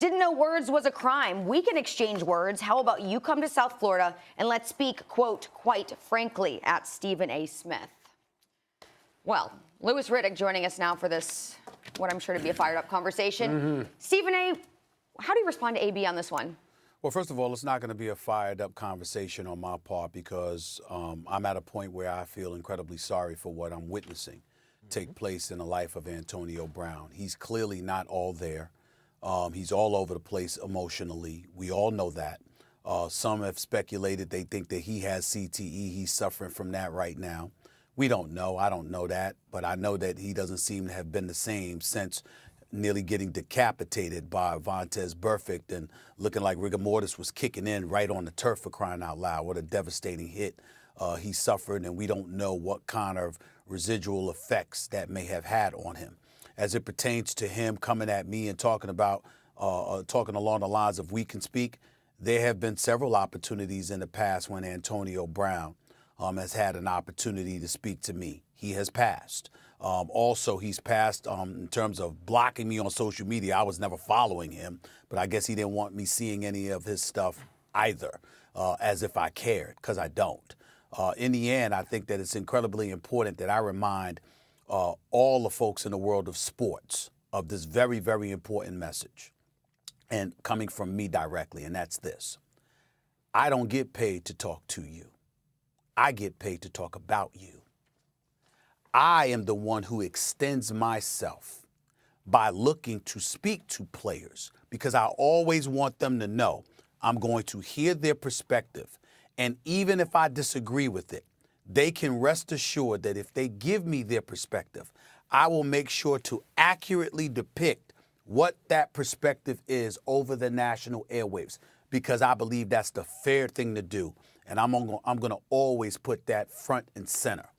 Didn't know words was a crime. We can exchange words. How about you come to South Florida and let's speak, quote, quite frankly, at Stephen A. Smith. Well, Louis Riddick joining us now for this, what I'm sure to be a fired-up conversation. Stephen A., how do you respond to AB on this one? Well, first of all, it's not going to be a fired-up conversation on my part because I'm at a point where I feel incredibly sorry for what I'm witnessing take place in the life of Antonio Brown. He's clearly not all there. He's all over the place emotionally. We all know that. Some have speculated they think that he has CTE. He's suffering from that right now. We don't know. I don't know that. But I know that he doesn't seem to have been the same since nearly getting decapitated by Vontaze Burfict and looking like rigor mortis was kicking in right on the turf, for crying out loud. What a devastating hit he suffered, and we don't know what kind of residual effects that may have had on him. As it pertains to him coming at me and talking about, talking along the lines of we can speak, there have been several opportunities in the past when Antonio Brown has had an opportunity to speak to me. He has passed. Also, he's passed in terms of blocking me on social media. I was never following him, but I guess he didn't want me seeing any of his stuff either, as if I cared, because I don't. In the end, I think that it's incredibly important that I remind all the folks in the world of sports of this very, very important message, and coming from me directly, and that's this. I don't get paid to talk to you. I get paid to talk about you. I am the one who extends myself by looking to speak to players because I always want them to know I'm going to hear their perspective. And even if I disagree with it, they can rest assured that if they give me their perspective, I will make sure to accurately depict what that perspective is over the national airwaves, because I believe that's the fair thing to do. And I'm going to always put that front and center.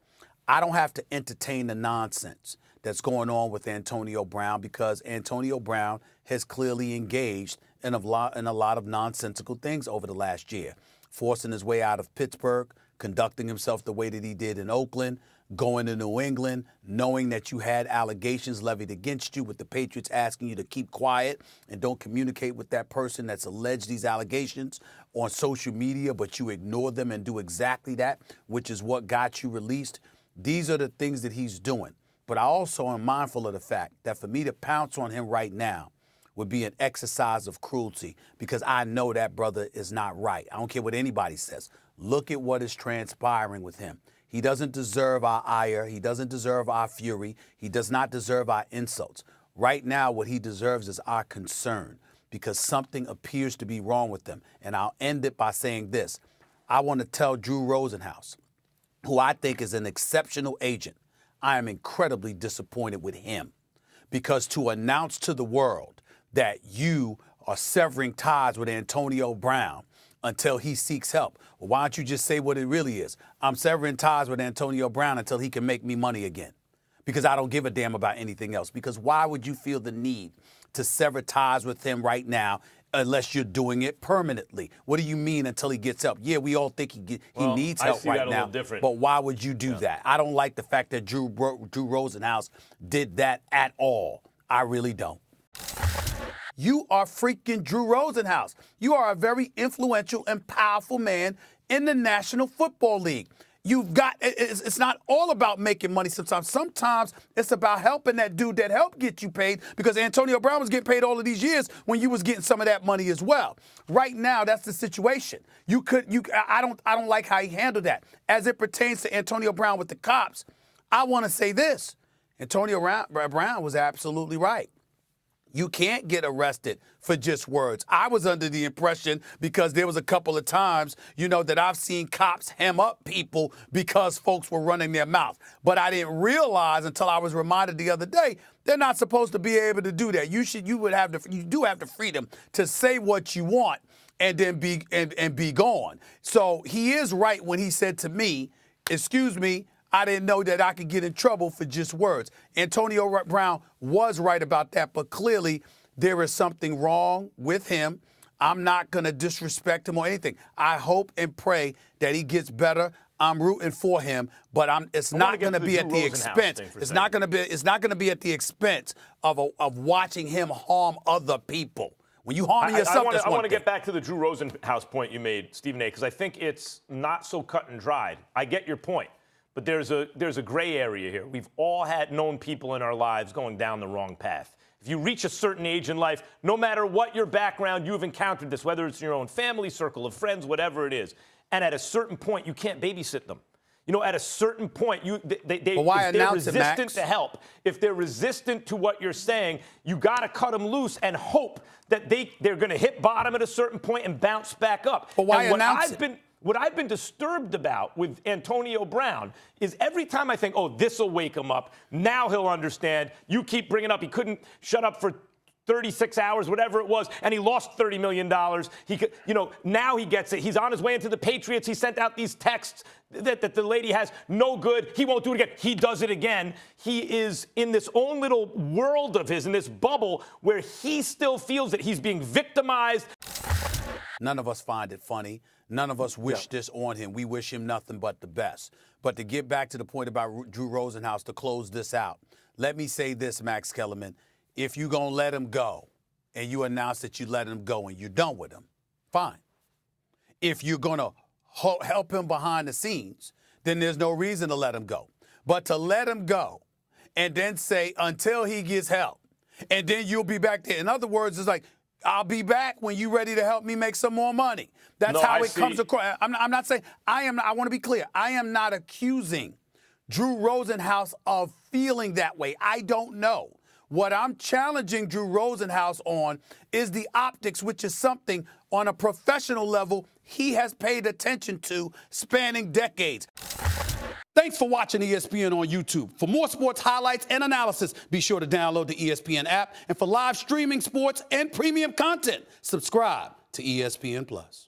I don't have to entertain the nonsense that's going on with Antonio Brown because Antonio Brown has clearly engaged in a lot of nonsensical things over the last year, forcing his way out of Pittsburgh, conducting himself the way that he did in Oakland, going to New England, knowing that you had allegations levied against you with the Patriots asking you to keep quiet and don't communicate with that person that's alleged these allegations on social media, but you ignore them and do exactly that, which is what got you released. These are the things that he's doing. But I also am mindful of the fact that for me to pounce on him right now would be an exercise of cruelty because I know that brother is not right. I don't care what anybody says. Look at what is transpiring with him. He doesn't deserve our ire. He doesn't deserve our fury. He does not deserve our insults. Right now, what he deserves is our concern because something appears to be wrong with him. And I'll end it by saying this. I want to tell Drew Rosenhaus, who I think is an exceptional agent, I am incredibly disappointed with him because to announce to the world that you are severing ties with Antonio Brown until he seeks help. Well, why don't you just say what it really is? I'm severing ties with Antonio Brown until he can make me money again because I don't give a damn about anything else. Because why would you feel the need to sever ties with him right now unless you're doing it permanently? What do you mean until he gets help? Yeah, we all think he needs help right now, but why would you do that? I don't like the fact that Drew Rosenhaus did that at all. I really don't. You are freaking Drew Rosenhaus. You are a very influential and powerful man in the National Football League. You've got, it's not all about making money sometimes. Sometimes it's about helping that dude that helped get you paid because Antonio Brown was getting paid all of these years when you was getting some of that money as well. Right now, that's the situation. I don't like how he handled that. As it pertains to Antonio Brown with the cops, I want to say this. Antonio Brown was absolutely right. You can't get arrested for just words. I was under the impression because there was a couple of times, that I've seen cops hem up people because folks were running their mouth. But I didn't realize until I was reminded the other day, they're not supposed to be able to do that. You do have the freedom to say what you want and then be gone. So he is right when he said to me, excuse me, I didn't know that I could get in trouble for just words. Antonio Brown was right about that, but clearly there is something wrong with him. I'm not going to disrespect him or anything. I hope and pray that he gets better. I'm rooting for him, but it's not going to be at the expense. It's not going to be at the expense of watching him harm other people. When you harming yourself, that's I one want to thing. get back to the Drew Rosenhaus point you made, Stephen A., because I think it's not so cut and dried. I get your point, but there's a gray area here. We've all known people in our lives going down the wrong path. If you reach a certain age in life, no matter what your background, you've encountered this, whether it's in your own family, circle of friends, whatever it is. And at a certain point, you can't babysit them. You know, at a certain point, if they're resistant to help, if they're resistant to what you're saying, you got to cut them loose and hope that they're going to hit bottom at a certain point and bounce back up. But why announce it? What I've been disturbed about with Antonio Brown is every time I think, oh, this will wake him up. Now he'll understand. You keep bringing up he couldn't shut up for 36 hours, whatever it was, and he lost $30 million. He could, now he gets it. He's on his way into the Patriots. He sent out these texts that the lady has no good. He won't do it again. He does it again. He is in this own little world of his, in this bubble where he still feels that he's being victimized. None of us find it funny. None of us wish this on him. We wish him nothing but the best. But to get back to the point about Drew Rosenhaus, to close this out, let me say this, Max Kellerman. If you're going to let him go and you announce that you let him go and you're done with him, fine. If you're going to help him behind the scenes, then there's no reason to let him go. But to let him go and then say until he gets help, and then you'll be back there. In other words, it's like, I'll be back when you're ready to help me make some more money. That's how it comes across. I'm not saying, I want to be clear. I am not accusing Drew Rosenhaus of feeling that way. I don't know. What I'm challenging Drew Rosenhaus on is the optics, which is something on a professional level he has paid attention to spanning decades. Thanks for watching ESPN on YouTube. For more sports highlights and analysis, be sure to download the ESPN app. And for live streaming sports and premium content, subscribe to ESPN+.